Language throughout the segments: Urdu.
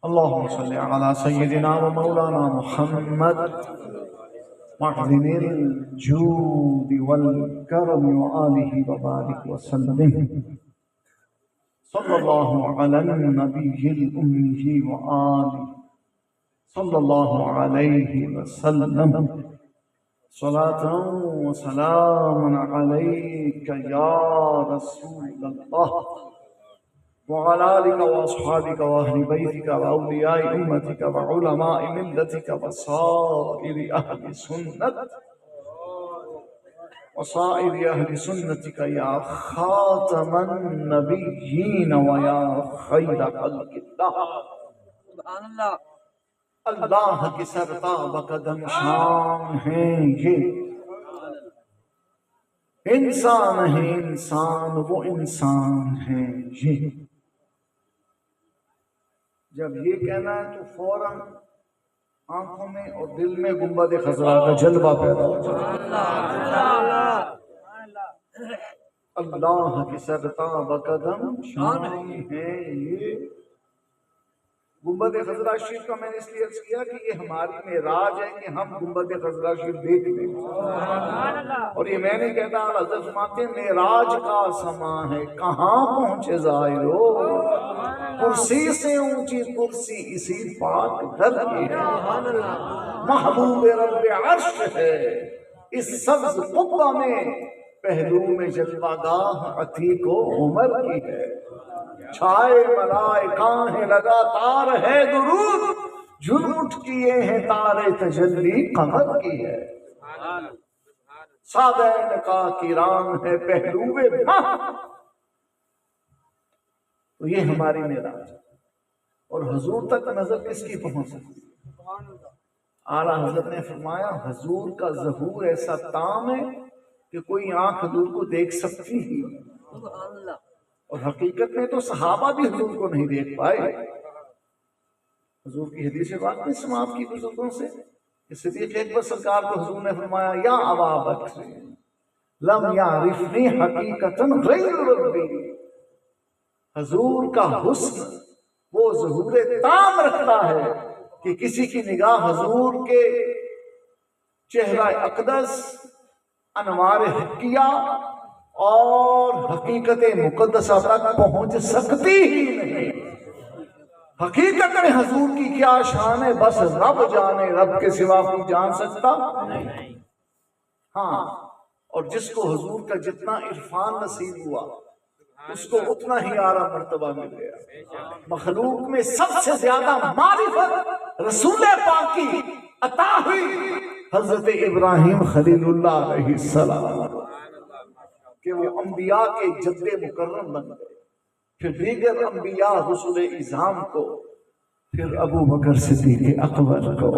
اللهم صل على سيدنا ومولانا محمد معدن الجود والكرم وآله وبارك وسلم. صلى الله على النبي الأمي وآله صلى الله عليه وسلم. صلاة وسلام عليك يا رسول الله وعلى آلك وأصحابك وأهل بيتك وأولياء أمتك وعلماء ملتك وصائر أهل سنتك يا خاتم النبيين ويا خير خلق الله. سبحان اللہ. اللہ کی سرتاب قدم شان ہیں یہ انسان ہے، انسان وہ انسان ہے یہ. جب یہ کہنا ہے تو فوراً آنکھوں میں اور دل میں گنبد خضرا کا جلوہ پیدا ہو جائے. اللہ کی سرتاب قدم شان ہے یہ. گنبد خضرا شریف کا میں نے اس لیے عرض کیا کہ یہ ہماری معراج ہے کہ ہم گنبد خضرا شریف دیکھ لیں. اور یہ میں نے کہتا حضرت فرماتے ہیں معراج کا سما ہے کہاں پہنچے زائرو، کرسی سے اونچی کرسی اسی پاک در کی ہے. محبوب رب عرش ہے اس سبز قبہ میں، پہلو میں جلوہ گاہ عتیق و عمر کی ہے. چھائے ملائکہ ہیں لگاتار ہے درود، جھوٹ کیے ہیں تارے تجلی قمر کی ہے. سادین کا کرام ہے پہلو ماہ. تو یہ ہماری معراج ہے. اور حضور تک نظر کس کی پہنچ سکتی؟ اعلیٰ حضرت نے فرمایا حضور کا ظہور ایسا تام ہے کہ کوئی آنکھ حضور کو دیکھ سکتی ہی. اور حقیقت میں تو صحابہ بھی حضور کو نہیں دیکھ پائے. حضور کی حدیث بات میں سماعت کی بزرگوں سے کہ صدیق اکبر سرکار کو حضور نے فرمایا یا ابا بکر لم یعرفنی حقیقتا غیر ربی. حضور کا حسن وہ ظہور تام رکھتا ہے کہ کسی کی نگاہ حضور کے چہرہ اقدس، انوار حقیہ اور حقیقت مقدسہ تک پہنچ سکتی ہی نہیں. حقیقت میں حضور کی کیا شان ہے بس رب جانے، رب کے سوا کوئی جان سکتا نہیں. ہاں، اور جس کو حضور کا جتنا عرفان نصیب ہوا اس کو اتنا ہی اعلیٰ مرتبہ مل گیا. مخلوق میں سب سے زیادہ معرفت رسول پاک کی عطا ہوئی حضرت ابراہیم خلیل اللہ علیہ السلام کہ وہ انبیاء کے جد مکرم بن گئے. پھر دیگر انبیاء رسول اعظام کو، پھر ابو بکر صدیق اکبر کو،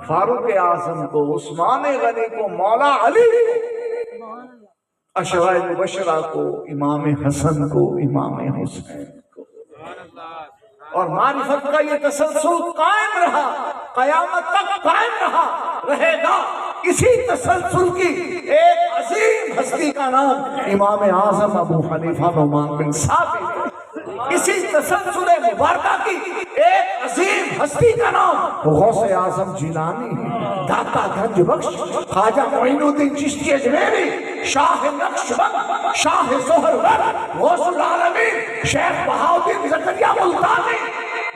فاروق اعظم کو، عثمان غنی کو، مولا علی کو، عشرہ مبشرہ کو، امام حسن کو، امام حسین کو. اور معرفت کا یہ تسلسل قائم رہا، قیامت تک قائم رہے گا. اسی تسلسل کی ایک عظیم ہستی کا نام امام اعظم ابو حنیفہ نعمان بن ثابت. اسی تسلسل مبارکہ کی ایک عظیم ہستی کا نام غوث اعظم جیلانی، داتا گنج بخش خواجہ معین الدین چشتی اجمیری، شاہ نقشبند، شاہ سہرورد، غوث العالمین شیخ بہاؤالدین زکریا ملتانی،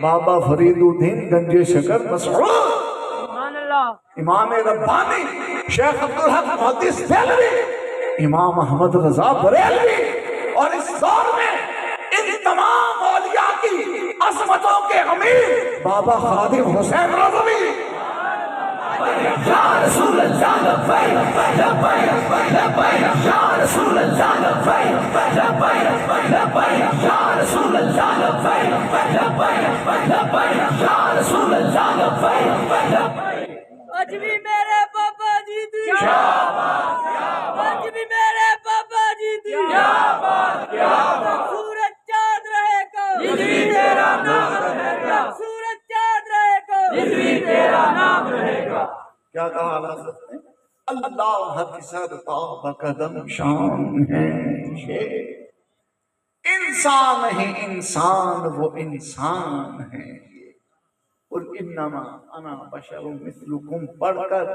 بابا فرید الدین گنج شکر مسعود، امام ربانی شیخ عبدالحق محدث دہلوی، امام احمد رضا بریلوی. اور اس دور میں ان تمام اولیاء کی عظمتوں کے امیر بابا خادم حسین رضوی. یا رسول اللہ لبیک لبیک لبیک، یا رسول اللہ لبیک لبیک لبیک، یا رسول اللہ لبیک لبیک لبیک، یا رسول اللہ لبیک لبیک. آج بھی میرے بابا جی دی، کیا بات، آج بھی میرے بابا جی دی، کیا بات، کیا بات. سورج چاند رہے گا، ہجری تیرا نام رہے گا، سورج چاند رہے گا، ہجری تیرا نام رہے گا. کیا کہا حضرت نے؟ اللہ کی سرتاب قدم شان ہے یہ. انسان ہی انسان وہ انسان ہے. قل انما انا بشر مثلکم پڑھ کر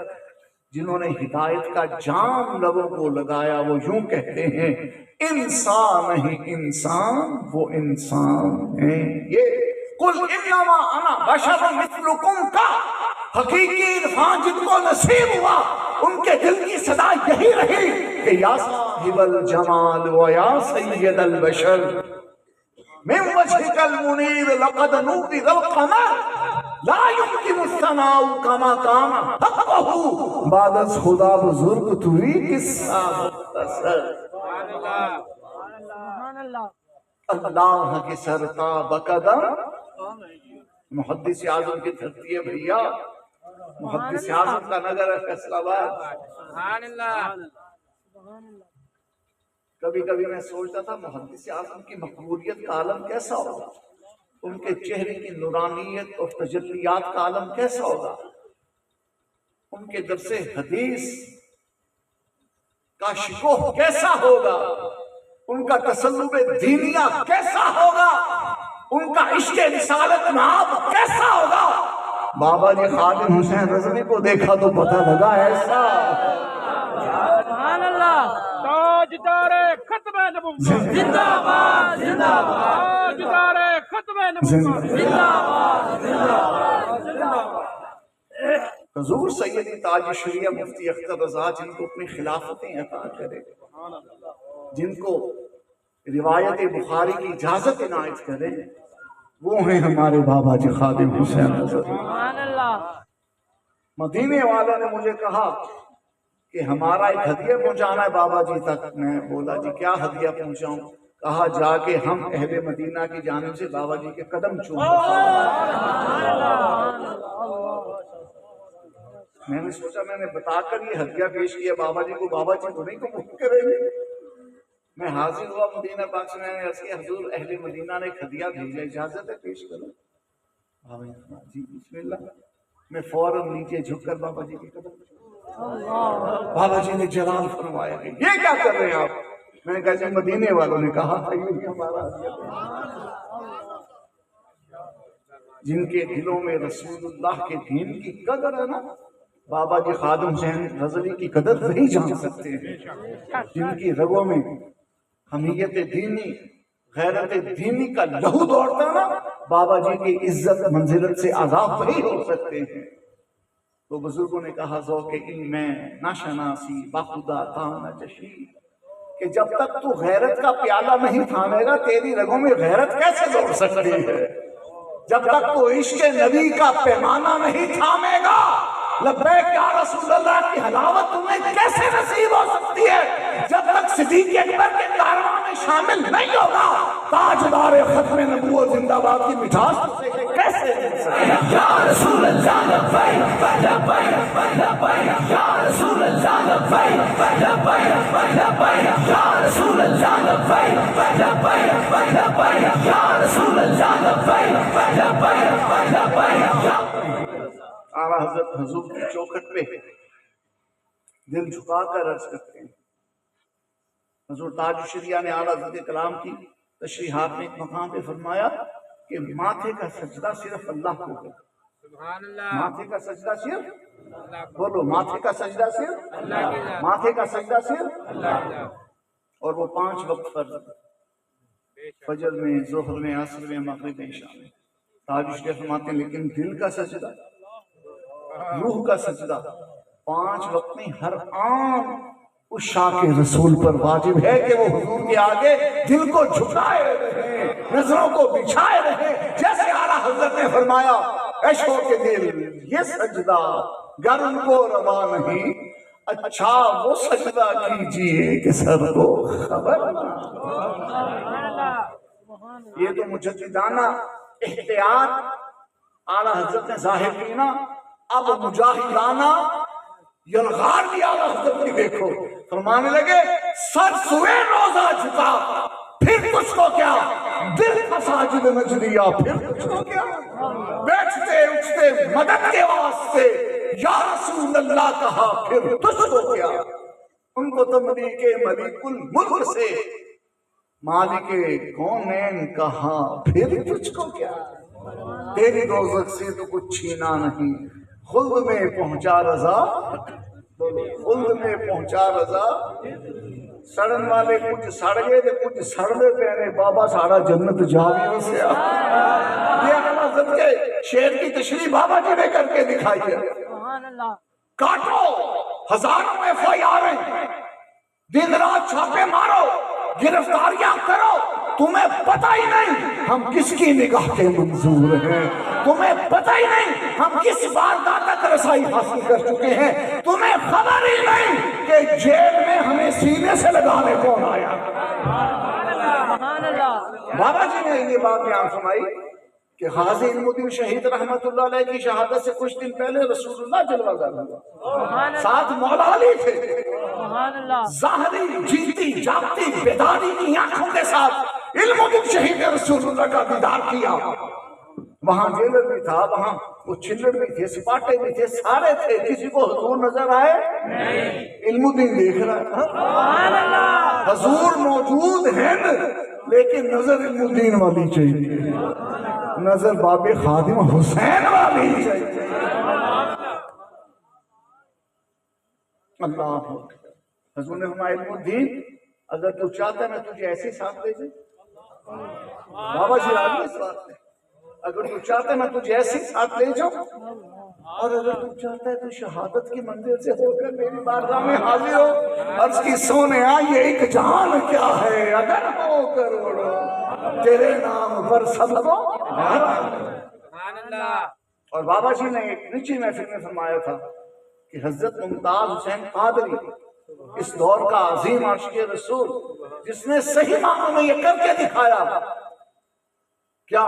جنہوں نے ہدایت کا جام لوگوں کو لگایا وہ یوں کہتے ہیں انسان نہیں انسان وہ انسان ہیں. یہ قل انما انا بشر مثلکم کا حقیقی عرفان جن کو نصیب ہوا ان کے دل کی صدا یہی رہی کہ یا صاحب الجمال و یا سید البشر من وجهك المنير لقد نور القمر لا يمكن الثناء كما كان حقه بعد از خدا بزرگ توی قصہ مختصر. اللہ کے سرتا بقدم محدث اعظم کی دھرتی ہے بھیا. محدث اعظم کا نگر ہے فیصل آباد. کبھی کبھی میں سوچتا تھا محدث اعظم کی مقبولیت کا عالم کیسا ہوگا, ان کے چہرے کی نورانیت اور تجلیات کا عالم کیسا ہوگا, ان کے درس حدیث کا شکوہ کیسا ہوگا, ان کا تسلب دینیہ کیسا ہوگا, ان کا عشق رسالت ناب کیسا ہوگا. بابا جی خادم حسین رضوی کو دیکھا تو پتہ لگا ایسا. سبحان اللہ. تاجدار ختم نبوت زندہ باد زندہ باد تاجدار ختم نبوت زندہ باد زندہ باد زندہ باد. حضور سیدی تاج شریعہ مفتی اختر رضا جن کو اپنی خلافتیں عطا کرے, جن کو روایت بخاری کی اجازت عنایت کرے, وہ ہیں ہمارے بابا جی خادم حسین رضوی. سبحان اللہ. مدینے والوں نے مجھے کہا کہ ہمارا ایک ہدیہ پہنچانا ہے بابا جی تک. میں بولا جی کیا ہدیہ پہنچاؤں؟ کہا جا کے ہم اہل مدینہ کی جانب سے بابا جی کے قدم چوم. میں نے سوچا میں نے بتا کر یہ ہدیہ پیش کیا بابا جی کو, بابا جی کو نہیں قبول کریں گے. میں حاضر ہوا مدینہ پاک سے, میں نے عرض کیا حضور اہل مدینہ نے ایک ہدیہ بھیجا, اجازت ہے پیش کروں؟ بابا جی بسم اللہ. میں فوراً نیچے جھک کر بابا جی کے قدم چوما. بابا جی نے جلال فرمایا کہ یہ کیا کر رہے ہیں آپ؟ میں نے کہا جی مدینے والوں نے کہا تھا یہ ہمارا جن کے دلوں میں رسول اللہ کے دین کی قدر ہے نا, بابا جی خادم حسین رضوی کی قدر نہیں جان سکتے ہیں. جن کی رگوں میں حمیت دینی غیرت دینی کا لہو دوڑتا نا, بابا جی کی عزت منزلت سے عذاب نہیں ہو سکتے ہیں. تو بزرگوں نے کہا ذوق علم میں ناشناسی باخدا تانا چشی, کہ جب تک تو غیرت کا پیالہ نہیں تھامے گا تیری رگوں میں غیرت کیسے دوڑ سکتی ہے. جب تک تو عشق نبی کا پیمانہ نہیں تھامے گا لبیک یا رسول اللہ کی حلاوت تمہیں کیسے نصیب ہو سکتی ہے. جب تک صدیق اکبر کے کارواں میں شامل نہیں ہوگا تاجدار ختم نبوت زندہ باد کی مٹھاس تجھے کیسے مل سکتی ہے. یا رسول اللہ لبیک لبیک لبیک یا رسول اللہ لبیک لبیک لبیک یا رسول اللہ لبیک لبیک لبیک یا رسول اللہ لبیک لبیک لبیک. اعلیٰ حضرت حضور کی چوکھٹ پہ دل جھکا کر عرض کرتے ہیں. حضور تاج الشریعہ نے اعلیٰ حضرت کلام کی تشریحات میں ایک مقام پہ فرمایا کہ ماتھے کا سجدہ صرف اللہ کو ہے. سبحان اللہ. ماتھے کا سجدہ صرف, بولو ماتھے کا سجدہ صرف, ماتھے کا سجدہ صرف. اور وہ 5 وقت فرض, فجر میں, ظہر میں, عصر میں, مغرب میں, عشاء میں. تاج الشریعہ فرماتے ہیں لیکن دل کا سجدہ, روح کا سجدہ 5 وقت میں ہر آن اس شاہ کے رسول پر واجب ہے کہ وہ حضور کے آگے دل کو جھکائے رہے, نظروں کو بچھائے رہے. جیسے اعلیٰ حضرت نے فرمایا عشقوں کے دل یہ سجدہ گر ان کو روا نہیں, اچھا وہ سجدہ کیجئے کہ سر کو خبر نہ. یہ تو مجددانہ احتیاط اعلیٰ حضرت نے ظاہر کی نا. اب مجاہدانہ یلغار بھی اعلیٰ حضرت کی دیکھو. فرمانے لگے سر سوئے روزہ جھکا پھر کچھ کو کیا, دل کا ساجد نجریا پھر کچھ کو کیا. بیٹھتے اٹھتے مدد کے واسطے یا رسول اللہ کہا پھر تجھ کو کیا. ان کو تو ملیک الملک سے مالک کونین کہا پھر تجھ کو کیا. تیری دوزخ سے تو کچھ چھینا نہیں، خلد میں پہنچا رضا، خلد میں پہنچا رضا، سڑن والے کچھ سڑ گئے تھے کچھ سڑنے پہنے، بابا ساڑا جنت جاویوں سے یہ حضرت کے شعر کی تشریح بابا جی نے کر کے دکھائی ہے۔ کاٹو ہزاروں FIR، دن رات چھاپے مارو، گرفتاریاں کرو، تمہیں پتہ ہی نہیں ہم کس کی نگاہ کے منظور ہیں، تمہیں پتہ ہی نہیں ہم کس واردات تک رسائی حاصل کر چکے ہیں، تمہیں خبر ہی نہیں کہ جیل میں ہمیں سینے سے لگانے کون آیا۔ بابا جی نے یہ بات بیان فرمائی کہ غازی علم الدین شہید رحمت اللہ علیہ کی شہادت سے کچھ دن پہلے رسول اللہ جلوہ گر ہوا، ساتھ مولا علی تھے، ظاہری جیتی جاگتی بیداری کی آنکھوں کے ساتھ علم الدین شہید رسول اللہ کا دیدار کیا۔ وہاں جیلر بھی تھا، وہاں وہ چلڑ بھی تھے، سپاٹے بھی تھے، سارے تھے، کسی کو حضور نظر آئے علم الدین دیکھ رہا تھا، حضور موجود ہیں لیکن نظر علم الدین والی چاہیے، نظر باب خادم حسین والی چاہیے۔ اللہ حضور نے فرمایا علم الدین اگر تو چاہتا ہے میں تجھے ایسے ساتھ لے جاؤں، بابا جی آگے اس بات میں، اگر تو چاہتا ہے میں تجھے ایسے ساتھ لے جاؤں، اور اگر تو چاہتا ہے تو شہادت کی منزل سے ہو کر میری بارگاہ میں حاضر ہو، عرض کی سونے یہ ایک جہان کیا ہے اگر ہو کروڑوں تیرے نام پر سب کو۔ اور بابا جی نے ایک نچی محفل میں فرمایا تھا کہ حضرت ممتاز حسین قادری اس دور کا عظیم عاشق رسول جس نے صحیح معنوں میں یہ کر کے دکھایا، کیا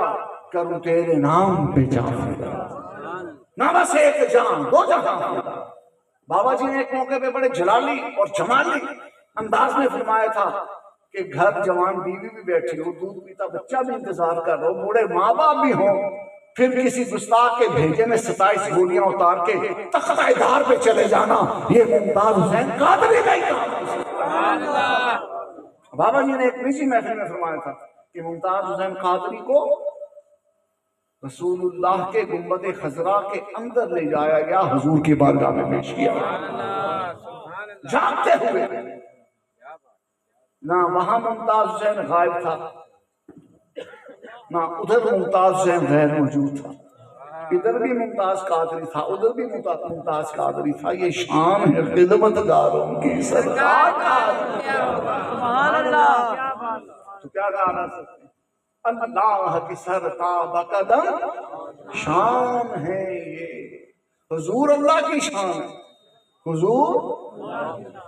کروں تیرے نام پہ جان، نہ بس ایک جان دو جہاں۔ بابا جی نے ایک موقع پہ بڑے جلالی اور جمالی انداز میں فرمایا تھا کہ گھر جوان بیوی بھی بیٹھی ہو، دودھ پیتا بچہ بھی انتظار کر رہا ہو، بوڑھے ماں باپ بھی ہوں، پھر کسی گستاخ کے بھیجے میں 27 گولیاں اتار کے تختہ دار پہ چلے جانا، یہ ممتاز حسین قادری کا ہی کام ہے۔ بابا جی نے ایک نجی محفل میں فرمایا تھا کہ ممتاز حسین قادری کو رسول اللہ کے گنبد خضرا کے اندر لے جایا گیا، حضور کی بارگاہ میں پیش کیا جاگتے ہوئے، نہ وہاں ممتاز حسین غائب تھا نہ ادھر ممتاز حسین غیر موجود تھا، ادھر بھی ممتاز قادری تھا ادھر بھی ممتاز قادری تھا۔ یہ شان ہے خدمت گاروں کی سرکار کا۔ تو کیا گانا سکتے ہیں؟ اللہ کی سرتاب قدم شان ہے یہ، حضور اللہ کی شان ہے، حضور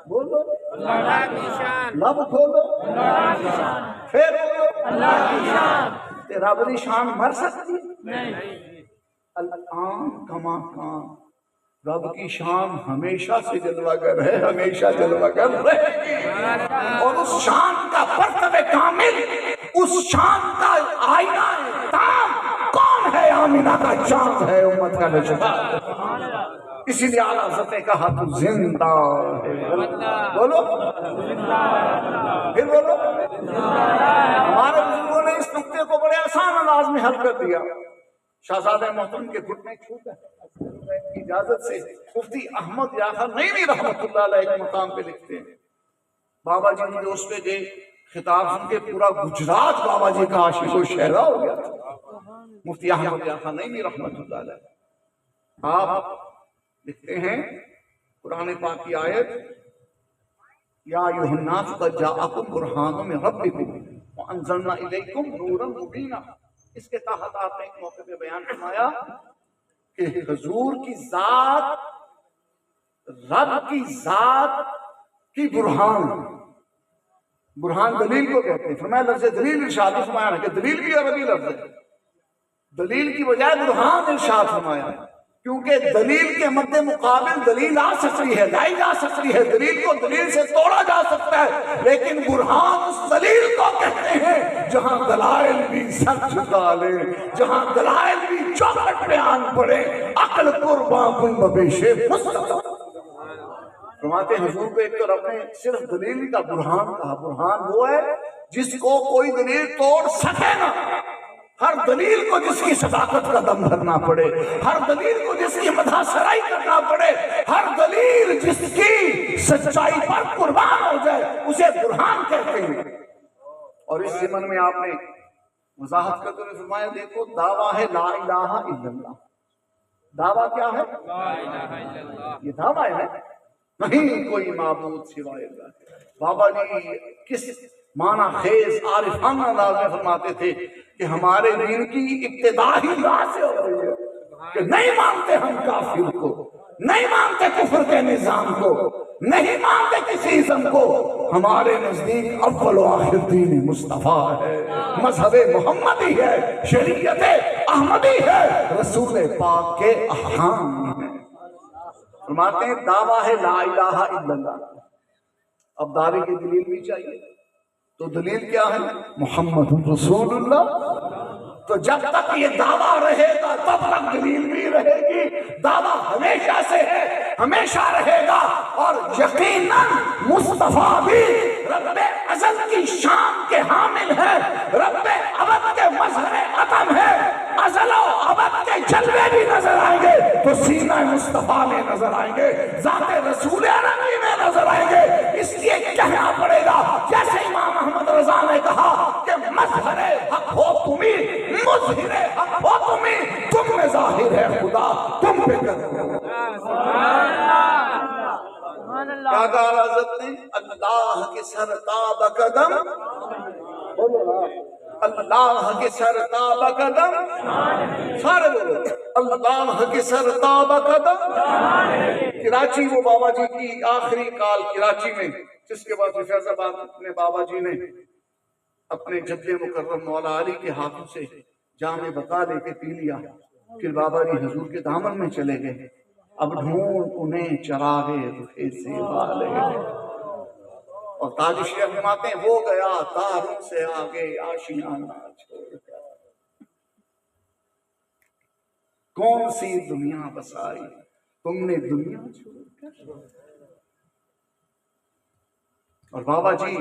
بولو اللہ کی شان، لب کھولو پھر بولو اللہ کی شان، تیرا بڑی شان مر سکتی الان کما کان، رب کی شان ہمیشہ سے جلوہ گر ہے، ہمیشہ جلوہ گر رہے گی، اور اس شان کا مرتبہ کامل، اس شان کا آئینہ تام کون ہے؟ آمینہ کا چاند ہے، امت کا نشان۔ اسی لیے اعلیٰ حضرت نے کہا تو زندہ ہے، بولو پھر بولو۔ ہمارے بزرگوں نے اس نقطے کو بڑے آسان انداز میں حل کر دیا۔ شہزادہ محترم کے گھٹنے چھوٹے کی اجازت سے مفتی احمد یاخا نعیمی رحمت اللہ علیہ ایک مقام پہ لکھتے ہیں، بابا جی مجھے اس پہ گئے، خطاب سن کے پورا گجرات بابا جی کا عاشق و شہرا ہو گیا تھا۔ مفتی احمد یاخا نعیمی رحمت اللہ علیہ آپ لکھتے ہیں قرآن پاک کی آیت یا ایھا الناس قد جاءکم برہان من ربکم وانزلنا الیکم نورا مبینا، اس کے تحت آپ نے ایک موقع پہ بیان فرمایا کہ حضور کی ذات، رب کی ذات کی برہان دلیل کو کہتے ہیں۔ فرمایا لفظ دلیل ارشاد فرمایا کہ دلیل بھی عربی لفظ ہے، دلیل کی بجائے برہان ارشاد فرمایا، کیونکہ دلیل کے مد مقابل دلیل آ سکتی ہے، لائی جا سکتی ہے، دلیل کو دلیل سے توڑا جا سکتا ہے، لیکن برہان اس دلیل کو کہتے ہیں جہاں دلائل بھی سر جھکا لے، جہاں دلائل بھی چوکھٹ پہ آن پڑے، عقل قرباں کن ببیشے مستقل۔ فرماتے ہیں حضور کو ایک تو رب نے صرف دلیل کا برہان کہا، برہان وہ ہے جس کو کوئی دلیل توڑ سکے نا، ہر دلیل کو جس کی صداقت کا دم بھرنا پڑے، ہر دلیل کو جس کی مدح سرائی کرنا پڑے، ہر دلیل جس کی سچائی پر قربان ہو جائے اسے برہان کہتے ہیں۔ اور اس ضمن میں آپ نے وضاحت کرتے ہوئے فرمایا دیکھو دعویٰ ہے لا الہ الا اللہ۔ دعویٰ کیا ہے؟ لا الہ الا اللہ۔ یہ دعویٰ ہے نہیں کوئی معبود سوائے اللہ۔ بابا جی کس معنی خیز عارفانہ انداز میں فرماتے تھے کہ ہمارے دین کی ابتدا ہی راہ سے ہو رہی ہے کہ نہیں مانتے ہم کافر کو، نہیں مانتے کفر کے نظام کو، نہیں مانتے کسی ازم کو۔ ہمارے نزدیک اول و آخر دین مصطفیٰ ہے، مذہب محمدی ہے، شریعت احمدی ہے، رسول پاک کے احکام ہیں۔ فرماتے ہیں دعویٰ ہے لا الہ الا اللہ۔ اب دعوے کی دلیل بھی چاہیے، تو دلیل کیا ہے؟ محمد رسول اللہ۔ تو جب تک یہ دعویٰ رہے گا تب تک دلیل بھی رہے گی۔ دعویٰ ہمیشہ سے ہے، ہمیشہ رہے گا، اور یقیناً مصطفیٰ بھی رب ازل کی شان کے حامل ہے، رب ابد کے مظہر عدم ہے۔ ازل و ابد کے جلوے بھی نظر آئیں گے تو سینہ مصطفیٰ میں نظر آئیں گے، ذات رسول عربی میں نظر آئیں گے۔ اس لیے کہنا پڑے گا جیسے امام احمد رضا نے کہا کہ مظہر حق ہو تمہیں، مظہر حق ہو تمہیں، تم میں ظاہر ہے خدا، تم پہ کرو۔ کیا کہا حضرت نے؟ اللہ کے سر تاب قدم، اللہ کے سر تاب قدم، سارے بولو اللہ کے سر تاب قدم۔ کراچی وہ بابا جی کی آخری کال کراچی میں، جس کے بعد فیض آباد میں بابا جی نے اپنے جد مکرم مولا علی کے ہاتھوں سے جام بقا لے کے پی لیا۔ پھر بابا جی حضور کے دامن میں چلے گئے۔ اب ڈھونڈ انہیں چراغے رخ زیبا لے، اور تاج شریف فرماتے ہیں وہ گیا داروں سے آگے آشیانہ چھوڑ کر۔ کون سی دنیا بسائی تم نے دنیا چھوڑ کر۔ اور بابا جی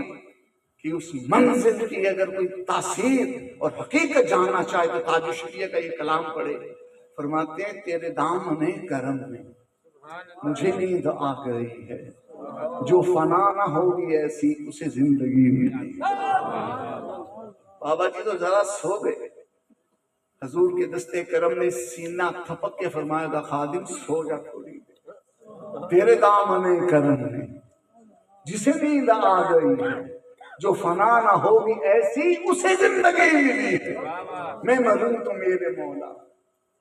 کہ اس منزل کی اگر کوئی تاثیر اور حقیقت جاننا چاہے تو تاج شریعہ کا یہ کلام پڑھے۔ فرماتے ہیں تیرے دامن کرم میں مجھے نیند آ گئی ہے، جو فنا نہ ہوگی ایسی اسے زندگی ملی۔ بابا جی تو ذرا سو گئے، حضور کے دستے کرم نے سینہ تھپک کے فرمایا تھا خادم سو جا تھوڑی دیر، تیرے دامن کرم میں جسے نیند آ گئی ہے، جو فنا نہ ہوگی ایسی اسے زندگی ملی ہے۔ میں مروں تو میرے مولا،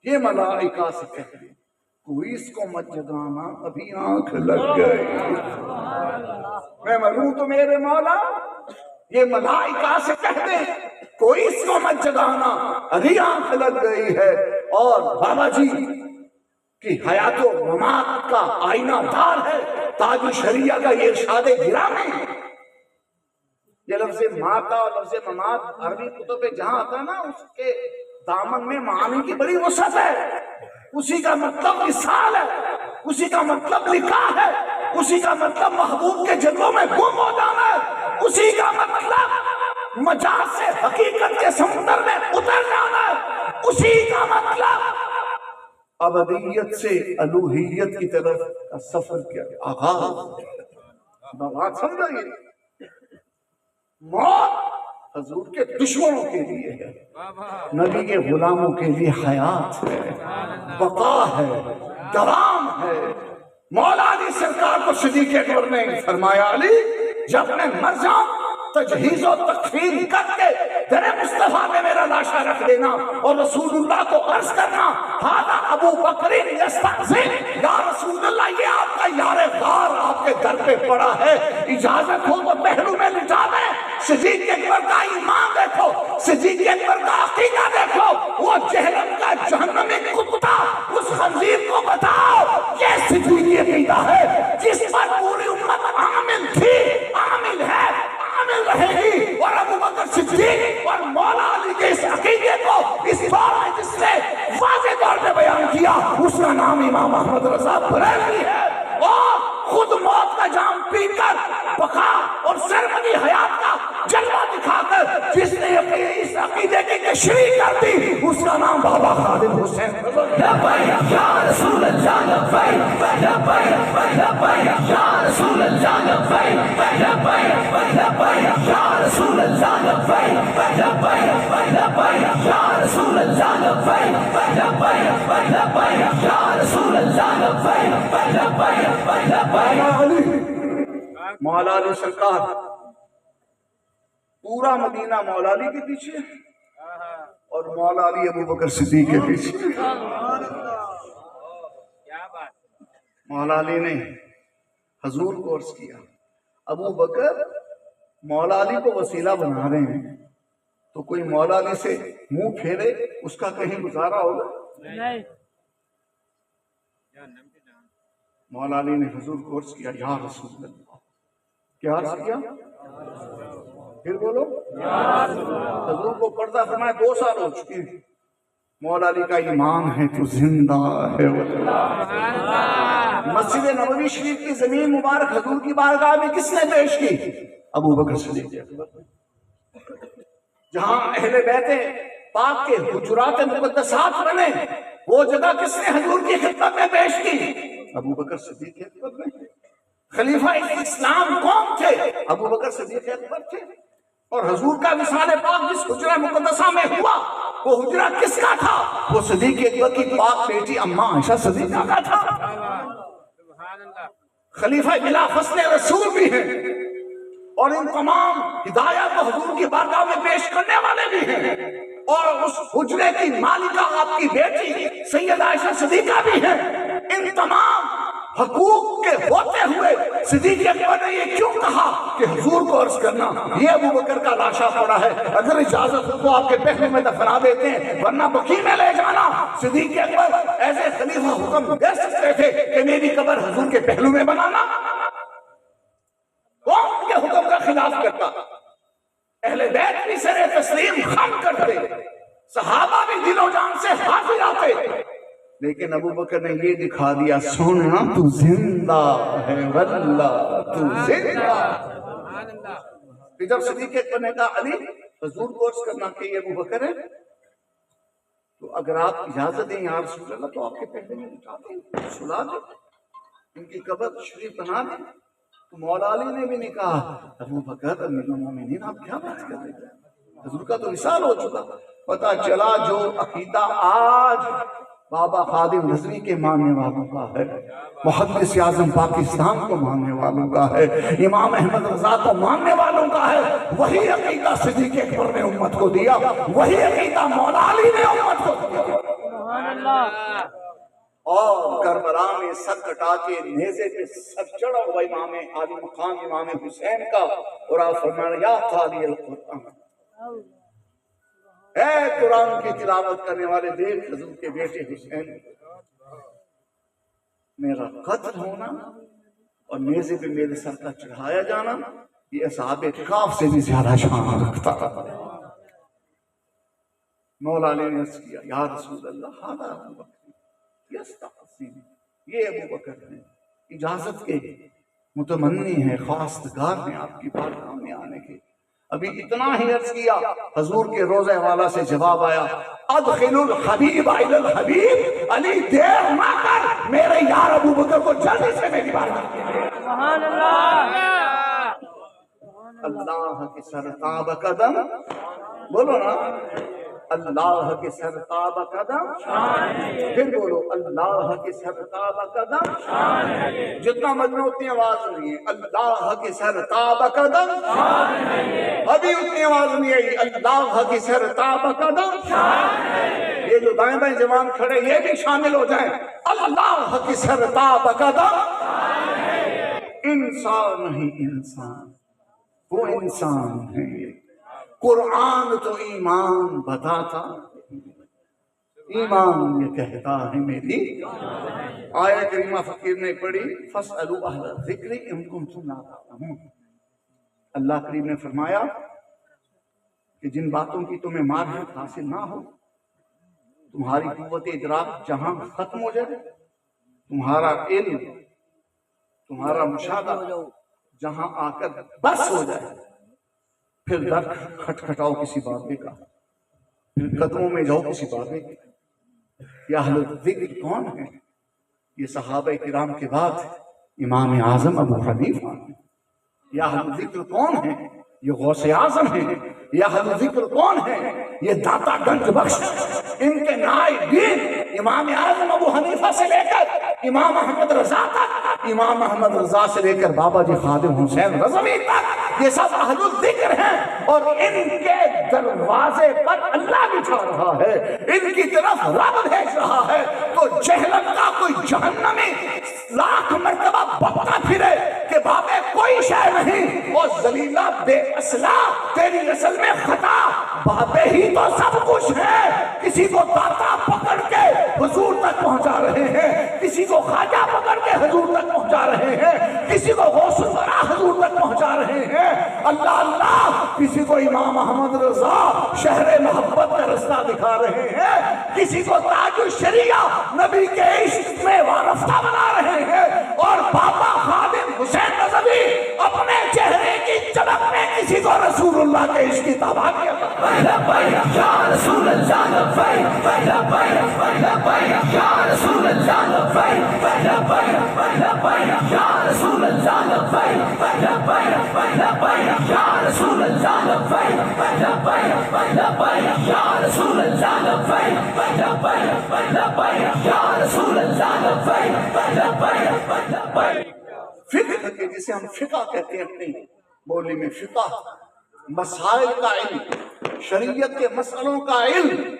یہ ملائکہ سے کہتے ہیں کوئی اس کو مت جگانا ابھی آنکھ لگ گئی۔ میں مروں تو میرے مولا، یہ ملائکہ سے کہتے ہیں کوئی اس کو مت جگانا ابھی آنکھ لگ گئی ہے۔ اور بابا جی کی حیات و ممات کا آئینہ دار ہے تاج شریعہ کا یہ ارشاد گرامی۔ یہ لفظ ماتا اور لفظ ممات عربی کتب پہ جہاں آتا ہے نا، اس کے دامن میں معانی کی بڑی وسعت ہے۔ اسی کا مطلب وصال ہے، اسی کا مطلب نکاح ہے، اسی کا مطلب محبوب کے جلووں میں گم ہو جانا ہے، اسی کا مطلب مجاز سے حقیقت کے سمندر میں اتر جانا ہے، اسی کا مطلب ابدیت سے الوہیت کی طرف کا سفر کیا آغاز۔ بات سمجھائیے، موت حضور کے دشمنوں کے لیے ہے، نبی کے غلاموں کے لیے حیات ہے، بقا ہے، دوام ہے۔ مولا علی سرکار کو صدیق اکبر نے فرمایا علی جب میں مر جاؤں تجہیز و تکفین کر کے تیرے مصطفیٰ میں میرا لاشا رکھ دینا اور رسول اللہ کو عرض کرنا ہاذا ابو بکر یستأذن، یا رسول اللہ یہ آپ کا یار غار آپ کے در پہ پڑا ہے، اجازت ہو تو پہلو میں لٹا دیں۔ صدیق اکبر کا ایمان دیکھو، صدیق اکبر کا عقیدہ دیکھو، وہ جہنم کا جہنمی کتا اس خنزیر کو بتاؤ یہ صدیق عقیدہ ہے جس پر پوری امت عامل تھی، عامل ہے، عامل رہے گی۔ اور ابو بکر صدیق اور مولا علی کے اس عقیدے کو اس دور میں جس نے واضح طور پہ بیان کیا اس کا نام امام احمد رضا بریلوی ہے۔ اور خود موت کا جام پی کر بقا اور سرمدی حیات کا جلوہ دکھا کر جس نے اس عقیدے کی تشریح کر دی اس کا نام بابا خادم حسین لبیک یا رسول اللہ لبیک لبیک لبیک یا رسول اللہ لبیک لبیک لبیک یا رسول اللہ لبیک لبیک لبیک یا رسول اللہ لبیک لبیک لبیک یا رسول اللہ لبیک لبیک لبیک مولا علی سرکار پورا مدینہ مولا علی کے پیچھے اور مولا علی ابو بکر صدیق کے پیچھے. کیا بات. مولا علی نے حضور کو عرض کیا ابو بکر مولا علی کو وسیلہ بنا رہے ہیں تو کوئی مولا علی سے منہ پھیرے اس کا کہیں گزارا ہوگا؟ نہیں. مولا علی نے حضور کو عرض کیا یا رسول اللہ. کیا عرض کیا؟ پھر بولو. حضور کو پردہ فرمایا 2 سال ہو چکے ہیں. مولا علی کا ایمان ہے تو زندہ ہے. مسجد نبوی شریف کی زمین مبارک حضور کی بارگاہ میں کس نے پیش کی؟ ابو بکر صدیق. جہاں اہل بیت پاک کے حجرات مقدسات بنے وہ جگہ کس نے حضور کی خدمت میں پیش کی؟ ابو بکر صدیق اکبر نے. خلیفہ اسلام کون تھے؟ ابو بکر صدیق اکبر تھے. اور حضور کا وصال پاک جس حجرہ مقدسہ میں ہوا وہ حجرہ کس کا تھا؟ وہ صدیق اکبر کی پاک بیٹی اماں عائشہ صدیقہ کا تھا. سبحان اللہ. خلیفہ بلا فصل رسول بھی ہیں اور ان تمام ہدایات کو حضور کی بارگاہ میں پیش کرنے والے بھی ہیں. اور اس حجرے کی مالکہ آپ کی بیٹی سید عائشہ صدیقہ بھی ہیں. ان تمام حقوق کے ہوتے ہوئے صدیق اکبر نے یہ کیوں کہا کہ حضور کو عرض کرنا یہ ابو بکر کا لاشا پڑا ہے اگر اجازت ہو تو آپ کے پہلو میں دفنا دیتے ہیں ورنہ بقیع میں لے جانا. صدیق اکبر ایسے خلیفہ حکم دے سکتے تھے کہ میری قبر حضور کے پہلو میں بنانا. کون کے حکم کا خلاف کرتا؟ اہل بیت بھی سر تسلیم خم کرتے, صحابہ بھی دل و جان سے حاضر آتے, لیکن ابو بکر نے یہ دکھا دیا سونا تو زندہ ہے واللہ تو زندہ. پھر جب صدیق اکبر نے کہا علی حضور کو عرض کرنا کہ یہ ابو بکر ہے تو اگر آپ اجازت دیں یا رسول اللہ تو آپ کے پہلے میں بٹھا دیں سلا دیں ان کی قبر شریف بنا دیں. تو مولا علی نے بھی نہیں کہا ابو بکر امیر المومنین آپ کیا بات کر رہے ہیں حضور کا تو وصال ہو چکا. پتہ چلا جو عقیدہ آج بابا خادم رضوی کے ماننے والوں کا ہے, محدث اعظم پاکستان کو ماننے والوں کا ہے, امام احمد رضا کو ماننے والوں کا ہے, وہی عقیدہ صدیق اکبر نے امت کو دیا, وہی عقیدہ مولا علی نے امت کو دیا. اور کربلا میں سر کٹا کے نیزے پہ سر چڑھا ہوا امام عالی مقام امام حسین کا اور آپ فرمایا یا قاری القرآن اے قرآن کی تلاوت کرنے والے دیکھ حضور کے بیٹے حسین میرا قتل ہونا اور نیزے پہ میرے سر کا چڑھایا جانا یہ اصحاب کاف سے بھی زیادہ شان رکھتا تھا. مولا علی نے عرض کیا یا رسول اللہ ہذا ابو بکر یہ ابو بکر ہیں اجازت کے متمنی ہیں خواستگار ہیں آپ کی بارگاہ میں آنے کے. ابھی اتنا ہی عرض کیا حضور کے روضہ والا سے جواب آیا ادخل الحبیب الی الحبیب علی دیر نہ کر میرے یار ابو بکر کو جلدی سے میری بارگاہ میں. سبحان اللہ. اللہ کے سرتاب قدم بولو نا اللہ کے سرتاب قدم پھر بولو اللہ کے سرتاب قدم جتنا مجمع اتنی آواز نہیں ہے اللہ کے سرتاب قدم ابھی اتنی آواز نہیں آئی اللہ کے سرتاب قدم. یہ جو دائیں بائیں جوان کھڑے یہ بھی شامل ہو جائیں اللہ کے سرتاب قدم. انسان نہیں انسان وہ انسان ہے. قرآن تو ایمان بتاتا ایمان یہ کہتا ہے میری آیت کریمہ فقیر نے پڑھی فَاسْأَلُوا أَهْلَ الذِّكْرِ إِن كُنتُمْ لَا تَعْلَمُونَ. اللہ کریم نے فرمایا کہ جن باتوں کی تمہیں معرفت حاصل نہ ہو تمہاری قوت ادراک جہاں ختم ہو جائے تمہارا علم تمہارا مشاہدہ جہاں آ کر بس ہو جائے، پھر در کھٹکھٹاؤ کسی بابے کا، پھر قدموں میں جاؤ کسی بابے کے۔ یا اہل الذکر کون ہے؟ یہ صحابہ کرام کے بعد امام اعظم ابو حنیفہ ہیں۔ یا اہل الذکر کون ہے؟ یہ غوث اعظم ہیں۔ یا اہل الذکر کون ہے؟ یہ داتا گنج بخش۔ ان کے نائبین امام اعظم ابو حنیفہ سے لے کر امام احمد رضا تک، امام احمد رضا سے لے کر بابا جی خادم حسین رضوی تک، یہ سب اہل الذکر ہیں، اور ان کے دروازے پر اللہ بٹھا رہا ہے، ان کی طرف رب بھیج رہا ہے۔ تو جہلم کا کوئی جہنمی لاکھ مرتبہ بکتا پھرے کہ بابے کوئی شے نہیں، وہ ذلیلہ بے اصلہ تیری اصل میں خطا، بابے ہی تو سب کچھ ہے۔ کسی کو داتا پکڑ کے حضور تک پہنچا رہے ہیں، کسی کو خواجہ پکڑ کے حضور تک پہنچا رہے ہیں، کسی کو غوث الورا حضور تک پہنچا رہے ہیں، اللہ اللہ، کسی کو امام احمد رضا شہر محبت کا رستہ دکھا رہے ہیں، کسی کو تاج الشریعہ نبی کے عشق میں وارفتہ بنا رہے ہیں، اور بابا خادم حسین رضوی اپنے چہرے کی چمک میں کسی کو رسول اللہ کے عشق کی تابع کیا کرتا ہے۔ یا رسول اللہ لبیک لبیک لبیک یا رسول اللہ لبیک لبیک لبیک یا رسول اللہ لبیک لبیک لبیک یا رسول اللہ لبیک لبیک لبیک یا رسول اللہ لبیک لبیک لبیک یا رسول اللہ لبیک لبیک لبیک۔ فقہ کے جسے ہم فقہ کہتے ہیں اپنی بولی میں، فقہ مسائل کا علم، شریعت کے مسئلوں کا علم،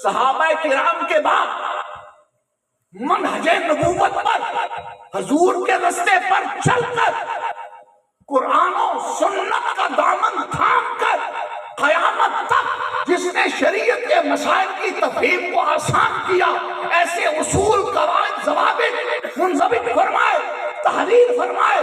صحابہ کرام کے بعد منہج نبوت پر حضور کے رستے پر چل کر قرآن و سنت کا دامن تھام کر قیامت تک جس نے شریعت کے مسائل کی تفہیم کو آسان کیا، ایسے اصول، قواعد، ضوابط منضبط فرمائے، تحریر فرمائے،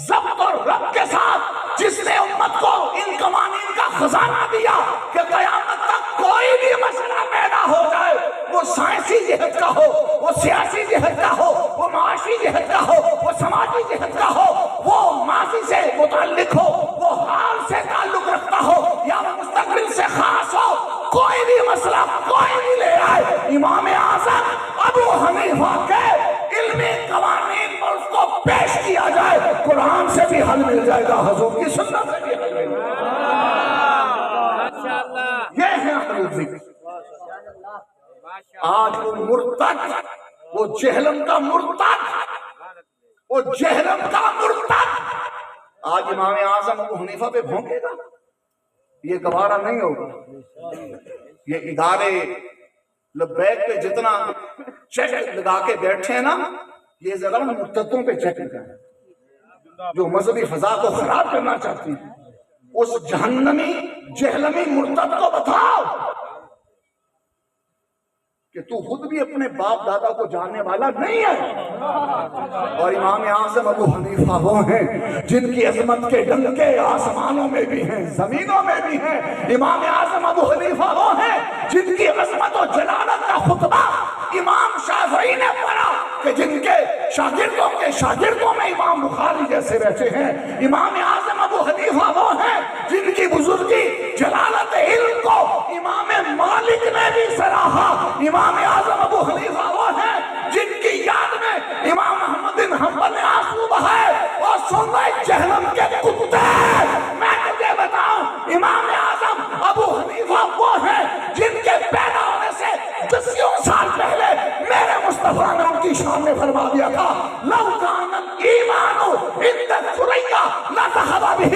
ضبط اور ربط کے ساتھ، جس نے امت کو ان قوانین کا خزانہ دیا کہ قیامت تک کوئی بھی مسئلہ پیدا ہو جائے، وہ سائنسی جہت کا ہو، وہ سیاسی جہت کا ہو، وہ معاشی جہت کا ہو، وہ سماجی جہت کا ہو، وہ ماضی سے متعلق ہو، وہ حال سے تعلق رکھتا ہو، یا وہ مستقبل سے خاص ہو، کوئی بھی مسئلہ کوئی بھی لے آئے، امام اعظم ابو حنیفہ کے علمی قوانین پر اس کو پیش کیا جائے، قرآن سے بھی حل مل جائے گا، حضور کی سنت سے بھی حل مل جائے گا۔ یہ ہے اہل الذکر۔ آج وہ مرتد، وہ جہلم کا مرتد، وہ جہلم کا مرتد آج امام اعظم ابو حنیفہ پہ بھونکے گا، یہ گوارا نہیں ہوگا۔ یہ ادارے لبیک پہ جتنا چیک لگا کے بیٹھے ہیں نا، یہ ذرا مرتدوں پہ چیک لگائیں جو مذہبی فضا کو خراب کرنا چاہتی ہیں۔ اس جہنمی جہلمی مرتد کو بتاؤ کہ تو خود بھی اپنے باپ دادا کو جاننے والا نہیں ہے۔ اور امام اعظم ابو حنیفہ وہ ہیں جن کی عظمت کے ڈنکے آسمانوں میں بھی ہیں، زمینوں میں بھی ہیں۔ امام اعظم ابو حنیفہ وہ ہیں جن کی عظمت و جلالت کا خطبہ امام شافعی نے پڑھا کہ جن کے شاگردوں کے شاگردوں میں امام بخاری جیسے بیٹھے ہیں۔ امام اعظم ابو حنیفہ وہ ہیں جن کی بزرگی جلالت علم کو امام مالک نے بھی سراہا۔ امام اعظم ابو حنیفہ وہ ہیں جن کی یاد میں امام احمد بن حنبل نے آنسو بہائے اور سن رہے جہنم کے کتے۔ میں تجھے بتاؤں، امام اعظم ابو حنیفہ وہ ہیں جن کے پیدا ہونے سے 10 سال پہلے میرے مصطفیٰ نے ان کی شان میں فرما دیا تھا، لو کان الایمان عند الثریا لذهب به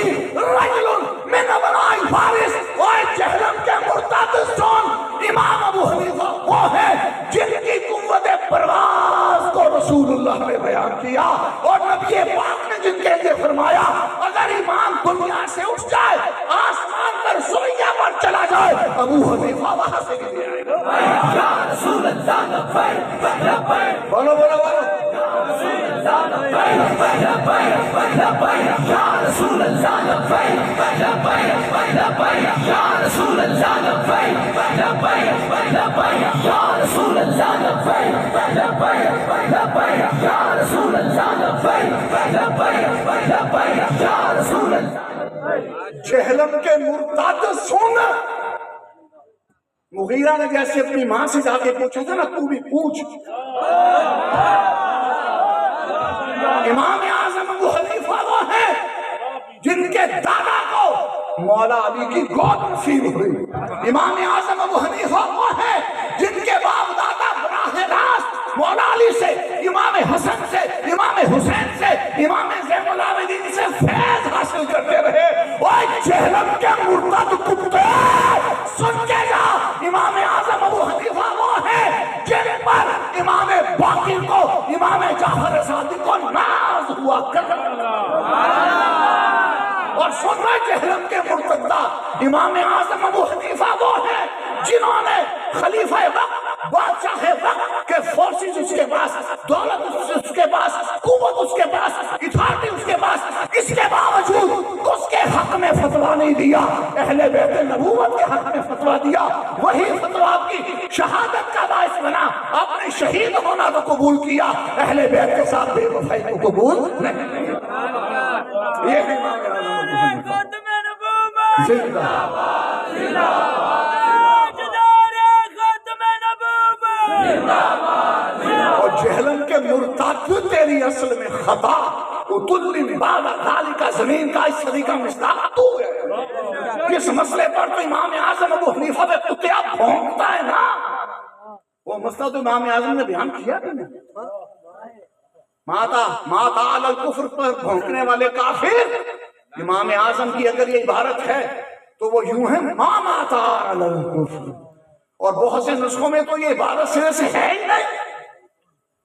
رجل من ابناء فارس۔ اور جہنم کے مرتد سن، امام ابو حنیفہ وہ ہیں جن کی قوت پرواز کو رسول اللہ نے بیان کیا، اور نبی پاک نے جن کے لیے فرمایا اگر ایمان دنیا سے اٹھ جائے، آسمان پر سریا پر چلا جائے، ابو حنیفہ وہاں سے بھی لے آئے گا۔ یا رسول اللہ لبیک لبیک بولو بولو بولو، یا رسول اللہ لبیک لبیک لبیک یا رسول اللہ لبیک لبیک لبیک یا رسول اللہ لبیک لبیک لبیک یا رسول اللہ لبیک لبیک لبیک یا رسول اللہ جہلم کے مرتد سن. مغیرہ نے جیسے اپنی ماں سے جا کے پوچھا تھا نا، تو بھی پوچھ. امام اعظم ابو حنیفہ وہ ہیں جن کے دادا کو مولا علی کی گود نصیب ہوئی. امام اعظم ابو حنیفہ وہ ہیں جن کے باپ دادا براہ راست مولا علی سے، امام حسن سے، امام حسین سے، امام زین العابدین سے فیض حاصل کرتے رہے. اور جہلم کے مرتد کتے سن کے جا، امام اعظم ابو حنیفہ وہ ہیں جن پر امام باقر کو، امام جعفر صادق کو ناز ہوا کرتا. اور سن رہے جہلم کے مرتدہ امام اعظم ابو حنیفہ وہ ہیں جنہوں نے خلیفہ وقت، بادشاہ وقت کے فورسز اس کے پاس، دولت اس کے پاس، قوت اس کے پاس، اتھارٹی اس کے پاس، اس کے باوجود اس کے حق میں فتویٰ نہیں دیا، اہل بیت نبوت کے حق میں فتویٰ دیا. وہی فتویٰ آپ کی شہادت کا باعث بنا. آپ نے شہید ہونا تو قبول کیا، اہل بیت کے ساتھ بے وفائی کو قبول نہیں. یہ ہے امام اعظم زندہ اور جہلم کے مرتد تیری اصل میں خطا اتلی بعد ذالک زمین کا اس صدی کا مصداق تو ہے. کس مسئلے پر تو امام اعظم ابو حنیفہ پہ کتیا بھونکتا ہے نا، وہ مسئلہ تو امام اعظم نے بیان کیا کہ نہیں. ماتا علی الکفر پر بھونکنے والے کافر. امام اعظم کی اگر یہ عبارت ہے تو وہ یوں ہے ما ماتا علی الکفر. اور بہت سے نسخوں میں تو یہ عبارت سرے سے ہے ہی نہیں.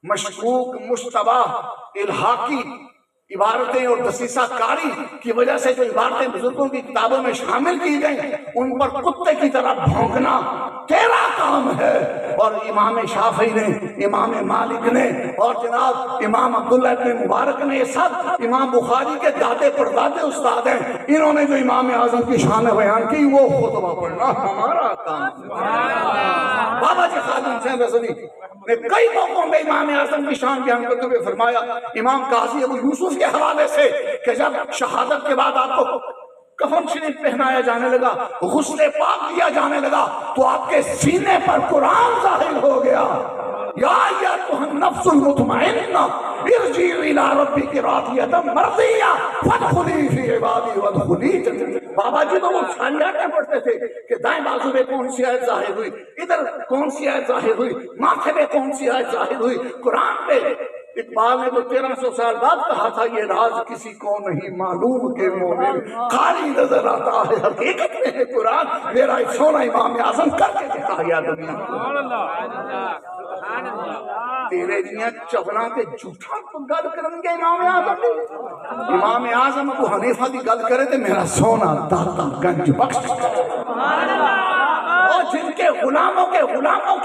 مشکوک، مشتبہ، الحاقی عبارتیں اور دسیسہ کاری کی وجہ سے جو عبارتیں بزرگوں کی کتابوں میں شامل کی گئیں ان پر کتے کی طرح بھونکنا تیرا کام ہے. اور امام شافعی نے، امام مالک نے، اور جناب امام عبداللہ ابن مبارک نے، یہ سب امام بخاری کے دادے پردادے استاد ہیں. انہوں نے جو امام اعظم کی شان بیان کی وہ خطبہ پڑھنا ہمارا کام ہے. بابا جی خادم حسین رضوی نے کئی موقعوں میں امام اعظم کی شان بیان کرتے ہوئے فرمایا، امام قاضی ابو یوسف کے حوالے سے کہ جب شہادت کے بعد آپ کو کفن شریف پہنایا جانے لگا، غسل پاک دیا جانے لگا، تو آپ کے سینے پر قرآن ظاہر ہو گیا. یا ایتھا النفس المطمئنہ ارجعی الی ربک راضیۃ مرضیہ فادخلی فی عبادی وادخلی جنتی. بابا جی تو وہ ساری آیتیں پڑھتے تھے کہ دائیں بازو میں کون سی آیت ظاہر ہوئی، ادھر کون سی آیت ظاہر ہوئی، ماتھے میں کون سی آیت ظاہر ہوئی. قرآن پہ اقبال نے تو 1300 سال بعد کہا تھا یہ راز کسی کو نہیں معلوم کہ مومن قاری نظر آتا ہے، حقیقت میں ہے قرآن. میرا ایک سونا امام اعظم کر کے دکھایا دنیا. تیرے جیاں چونا تے جھوٹا تو گل کرن گے امام اعظم. امام اعظم ابو حنیفہ دی گل کرے تے میرا سونا داتا گنج بخش. اور جن کے غلاموں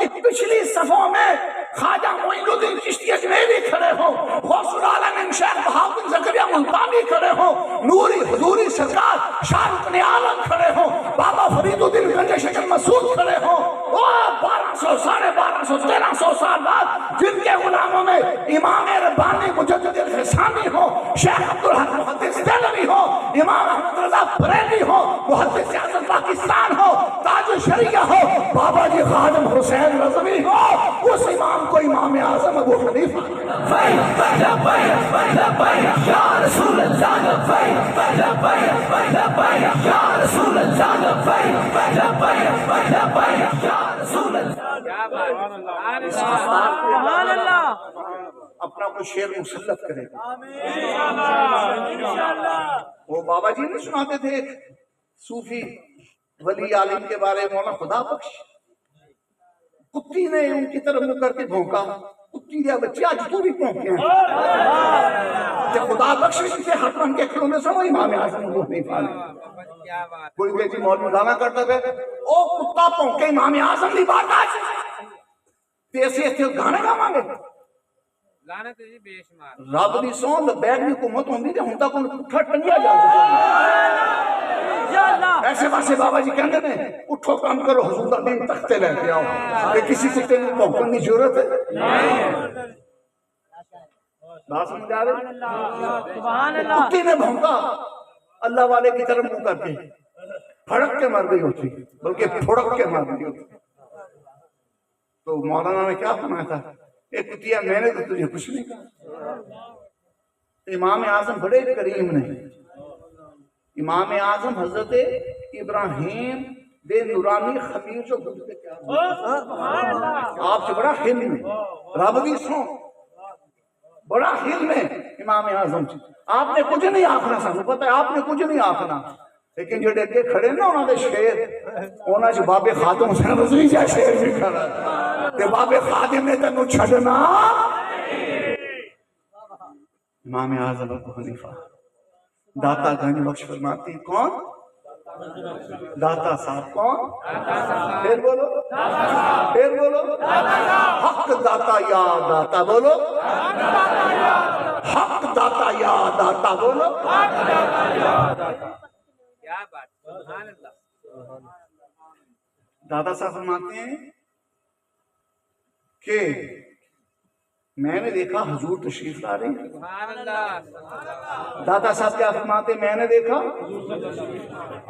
کی پچھلی صفوں میں خواجہ معین الدین چشتی اجمیری کھڑے ہوں، غوث العالمین شیخ بہاؤالدین زکریا ملتانی کھڑے ہوں، نوری حضوری سرکار شاہ رکن عالم کھڑے ہوں، بابا فرید الدین گنج شکر مسعود کھڑے ہوں. 1200 ساڑھے 1200 1300 سال بعد جن کے غلاموں میں امام ربانی مجدد الحسانی ہو، شیخ عبدالحق محدث دہلوی ہو، امام احمد رضا بریلوی ہو، محدث اعظم پاکستان ہو، تاج الشریعہ ہو، بابا جی خادم حسین رضوی ہو، اس امام کو امام اعظم ابو حنیفہ. یا رسول اللہ یا رسول اپنا کوئی شعر مسلط کرے. وہ بابا جی نہیں سناتے تھے ایک صوفی ولی عالم کے بارے میں، مولانا خدا بخش، کتی نے ان کی طرف منہ کر کے بھونکا. کتی دیا بچے آج تو بھی بھونکے ہیں. خدا بخش سے ہاتھ بن کے کھڑوں نے سنو امام اعظم ابو حنیفہ نے. کوئی بیٹی مولوی گانا کرتا تھے او کتا بھونکے امام اعظم دی بات آج تیسے ایتھے گانے گا مانگے. لعنت جی بے شمار. رب دی سون بیگ دی حکومت ہوندی تے ہن تک اٹھا ٹنگیا جاندا. ایسے پاسے بابا جی کہندے نے اٹھو کام کرو حضور دا دین تختے لے کے آؤ کہ کسی کتے نوں بھونکن دی ضرورت ہے. بات سمجھ آ رہی؟ سبحان اللہ کتے نے بھونکا اللہ والے کی طرف منہ کر کے، پھڑک کے مر گئی ہوتی، بلکہ پھڑک کے مر گئی ہوتی۔ تو مولانا نے کیا فرمایا تھا، اے کتیا میں نے تو تجھے کچھ نہیں کہا۔ امام اعظم بڑے کریم نے، امام اعظم حضرت ابراہیم دے نورانی خمیر جو بدھ پہ کیا آپ سے بڑا حلم ہے، رب بھی سو بڑا حلم ہے امام اعظم سے۔ آپ نے کچھ نہیں آکھنا، سانو پتہ ہے آپ نے کچھ نہیں آکھنا، لیکن جو ڈیکے کھڑے نا انہوں نے شیر، انہوں نے بابے خاتم حسین رضوی جا شیر بھی کھڑا تے بابے خاتم نے تنو چھڑنا۔ امام اعظم ابو حنیفہ داتا گنج بخش فرماتی کون؟ داتا صاحب کون؟ پھر بولو، پھر بولو، حق داتا یا داتا بولو، حق داتا یا داتا بولو۔ کیا بات، سبحان اللہ۔ دادا صاحب فرماتے ہیں کہ میں نے دیکھا حضور تشریف لا رہے ہیں۔ سبحان اللہ۔ دادا صاحب کیا فرماتے ہیں، میں نے دیکھا،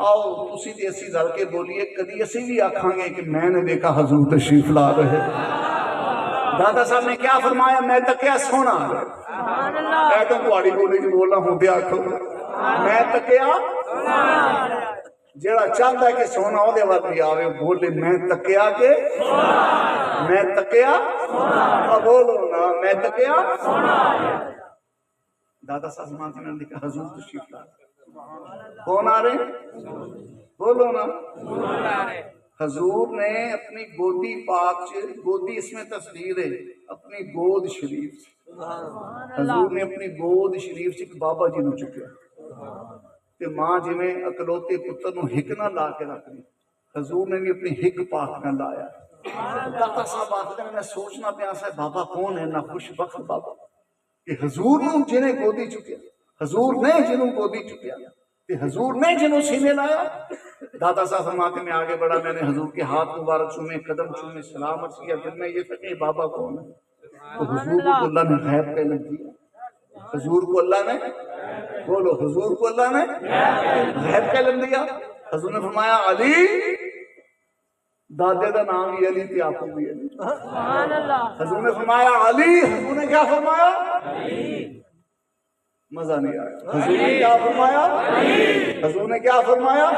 آؤ اسی دیسی ذر کے بولیے کدی اسی بھی آکھاں گے کہ میں نے دیکھا حضور تشریف لا رہے ہیں۔ دادا صاحب نے کیا فرمایا، میں تکیا سونا ہے تو تھوڑی بولی جو بولنا ہوں دیا کھو، میں تکیا جیڑا چاہتا ہے کہ سونا ہو دے وقت بھی آوے بولے میں تکیا کے، میں تکیا بولو نا، میں تکیا۔ دادا صاحب مانتے نے لکھا حضور تشریف لا رہے، کون آ رہے ہیں بولو نا۔ حضور نے اپنی گودی پاک سے، گودی اس میں تصویر ہے اپنی گود شریف سے، حضور نے اپنی گود شریف سے بابا جی نو چکیا کہ ماں جی میں اکلوتے پتر نو ہک نہ لا کے رکھنی، حضور نے بھی اپنی ہک پاک نہ لایا۔ دادا صاحب آخر میں سوچنا پیاسا ہے بابا کون ہے، نہ خوش بخت بابا کہ حضور نے جنہیں گودی چکیا، حضور نے جنہوں گودی چکیا، کہ حضور نے جنہوں سینے لایا۔ دادا صاحب فرماتے میں آگے بڑھا، میں نے حضور کے ہاتھ مبارک چومے، قدم چومے، سلام عرض کیا، دل میں یہ تھا کہ بابا کون ہے، تو حضور کو اللہ نے غیب کا علم دیا، حضور کو اللہ نے، بولو حضور کو اللہ نے غیب کا علم دیا۔ حضور نے فرمایا علی، دادے دا نام ہی علی تھی، آپ کو بھی علی۔ حضور نے فرمایا علی، حضور نے کیا فرمایا، مزہ نہیں آیا، حضور نے کیا فرمایا، حضور نے کیا فرمایا،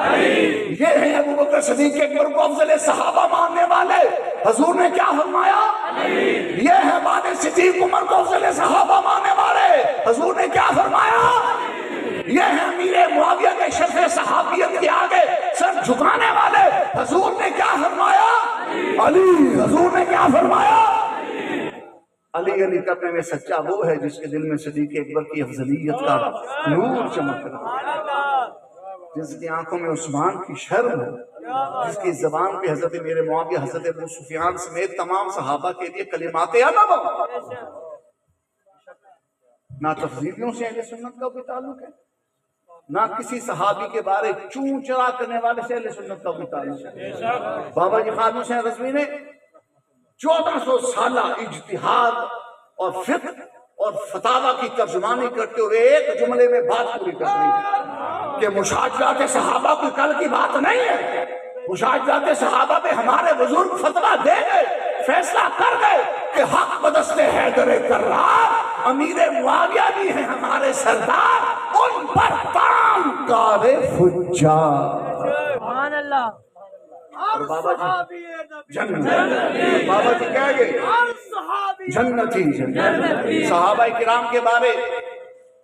یہ ہے ابو بکر صدیق اکبر کو افضل صحابہ ماننے والے۔ حضور نے کیا فرمایا، یہ ہے بعد صدیق عمر کو افضل صحابہ ماننے والے۔ حضور نے کیا فرمایا، یہ ہے امیر معاویہ کے شرف صحابیت کے آگے سر جھکانے والے۔ حضور نے کیا فرمایا، علی، حضور نے کیا فرمایا، علی علی کرنے میں سچا وہ ہے جس کے دل میں صدیق اکبر کی افضلیت کا نور چمک رہا، جس کی آنکھوں میں عثمان کی شرم ہو، جس کی زبان پہ حضرت میرے معاویہ، حضرت ابو سفیان سمیت تمام صحابہ کے لیے کلمات ادب ہو۔ نہ تفضیلیوں سے اہل سنت کا کوئی تعلق ہے، نہ کسی صحابی کے بارے چون چرا کرنے والے سے اہل سنت کا کوئی تعلق ہے۔ بابا جی خادم حسین رضوی نے 1400 سالہ اجتہاد اور فقہ اور فتاوی کی ترجمانی کرتے ہوئے ایک جملے میں بات پوری کر دی کہ مشاجرات صحابہ کوئی کل کی بات نہیں ہے، مشاجرات صحابہ پہ ہمارے بزرگ فتویٰ دے گئے، فیصلہ کر گئے کہ حق بدست حیدر کرار، امیر معاویہ بھی ہیں ہمارے سردار، ان پر کام کار فجار۔ سبحان اللہ۔ اور بابا جی جنت، بابا جی کہہ گئے جنتی، صحابہ کرام کے بارے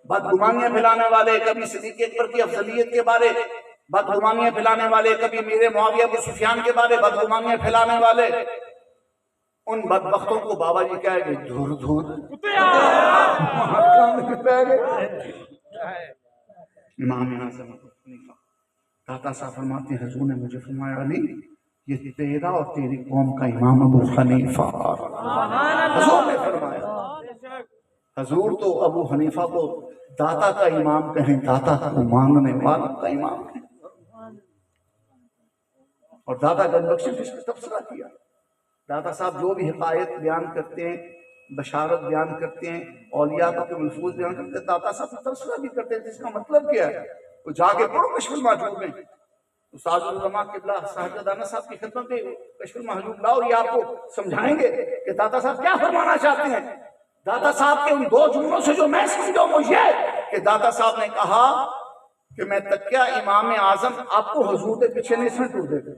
بدگمانیاں پھیلانے والے، کبھی صدیق اکبر کی افضلیت کے بارے بدگمانیاں پھیلانے والے، کبھی امیر معاویہ ابو سفیان کے بارے بدگمانیاں پھیلانے والے، ان بدبختوں کو بابا جی کہہ گئے دھور دھور امام اعظم ابو حنیفہ داتا صاحب فرماتے ہیں حضور نے مجھے فرمایا علی، یہ تیرا اور تیری قوم کا امام ابو حنیفہ۔ حضور نے فرمایا، حضور تو ابو حنیفہ کو داتا کا امام کہیں، داتا کو ماننے والا کا امام کہیں، اور داتا گنج بخش نے اس کا تبصرہ کیا۔ داتا صاحب جو بھی حقائق بیان کرتے ہیں بشارت بیان کرتے ہیں، اولیاء کے ملفوظ بیان کرتے ہیں، داتا صاحب تبصرہ بھی کرتے ہیں، جس کا مطلب کیا ہے؟ وہ جا کے پڑھو کشف المحجوب میں، استاد العلماء قبلہ ساجدانہ صاحب کی خدمت میں کشف المحجوب لاؤ، یہ آپ کو سمجھائیں گے کہ داتا صاحب کیا فرمانا چاہتے ہیں۔ داتا صاحب کے ان دو جملوں سے جو میں سمجھوں وہ یہ کہ داتا صاحب نے کہا کہ میں تکیہ امام اعظم آپ کو حضور کے پیچھے نہیں سن ٹوٹ دے گا،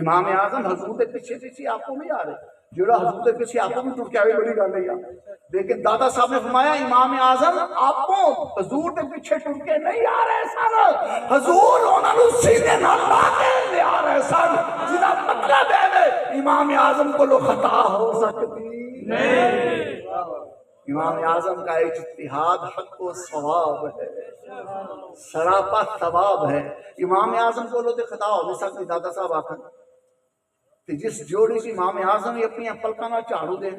امام اعظم حضور کے پیچھے پیچھے آپ کو نہیں آ رہے، جڑا حضور کے پیچھے آپ کو بھی ٹوٹ کے آئے بڑی گل نہیں آ، لیکن دادا صاحب نے فرمایا امام اعظم آپ کو حضور کے پیچھے ٹوٹ کے نہیں آ رہے سن، حضور انہوں نے سینے نہ لا کے لے آ رہے سن، جدا مطلب ہے امام اعظم کو لو خطا ہو سکتی نہیں، امام اعظم کا اجتہاد حق و ثواب ہے، سراپا ثواب ہے، امام اعظم کو لو تے خطا ہو نہیں سکتی۔ دادا صاحب آخر کہ جس جوڑی سے امام اعظم ہی اپنی پلکاں نال جھاڑو دے،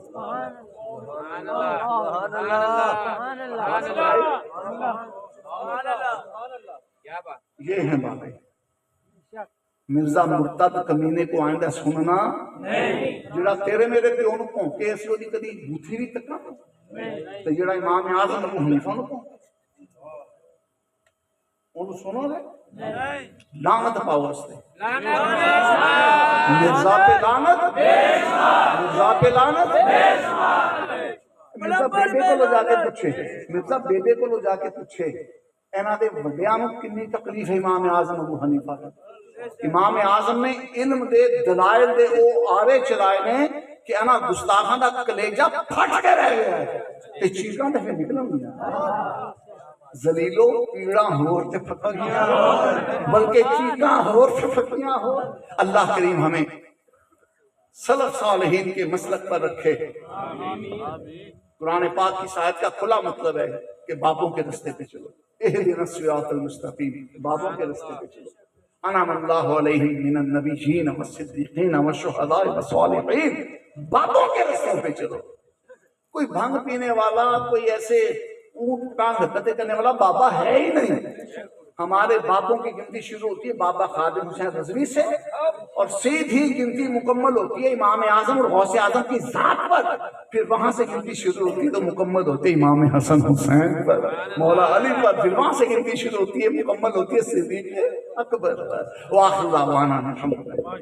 سبحان اللہ سبحان اللہ سبحان اللہ، کیا بات، یہ ہے باتیں۔ مرزا مرتد کمینے کو آئندہ سننا جڑا تیرے میرے پیو نو بھونکے اسی دی کدی بوتھی بھی تکا تے جڑا امام اعظم ابو حنیفہ نو بھونکے اونوں سنو گے لعنت پاؤ اس تے، مرزا پہ لعنت، مرزا پہ لعنت، مرزا بیبے کو لو جا کے پوچھے، مرزا بیبے کو لو جا کے پوچھے انہاں دے وڈیاں نو کنی تکلیف ہے امام اعظم ابو حنیفہ کو۔ امام اعظم نے علم دے دلائل دے او آرے چلائے نے کہ انا گستاخاں دا کلیجہ پھٹ کے رہ گیا ہے تے چیزاں تے پھر نکلن گیا، ذلیلو پیڑاں ہور تے پھٹیاں بلکہ چیزاں ہور تے پھٹیاں ہو۔ اللہ کریم ہمیں سلف صالحین کے مسلک پر رکھے۔ قرآن پاک کی آیت کا کھلا مطلب ہے کہ بابوں کے رستے پہ چلو، اہدنا الصراط المستقیم، بابوں کے رستے پہ چلو۔ انعم اللہ علیہم من النبیین والصدیقین والشہداء والصالحین، بابوں کے رستے پہ چلو۔ کوئی بھنگ پینے والا، کوئی ایسے اونٹ ٹانگ حرکتیں کرنے والا بابا ہے ہی نہیں۔ ہمارے بابوں کی گنتی شروع ہوتی ہے بابا خادم حسین رضوی سے اور سیدھی گنتی مکمل ہوتی ہے امام اعظم اور غوث اعظم کی ذات پر، پھر وہاں سے گنتی شروع ہوتی ہے تو مکمل ہوتی ہے امام حسن حسین پر، مولا علی پر، پھر وہاں سے گنتی شروع ہوتی ہے مکمل ہوتی ہے صدیق اکبر پر۔ وآخر دعوانا الحمدللہ۔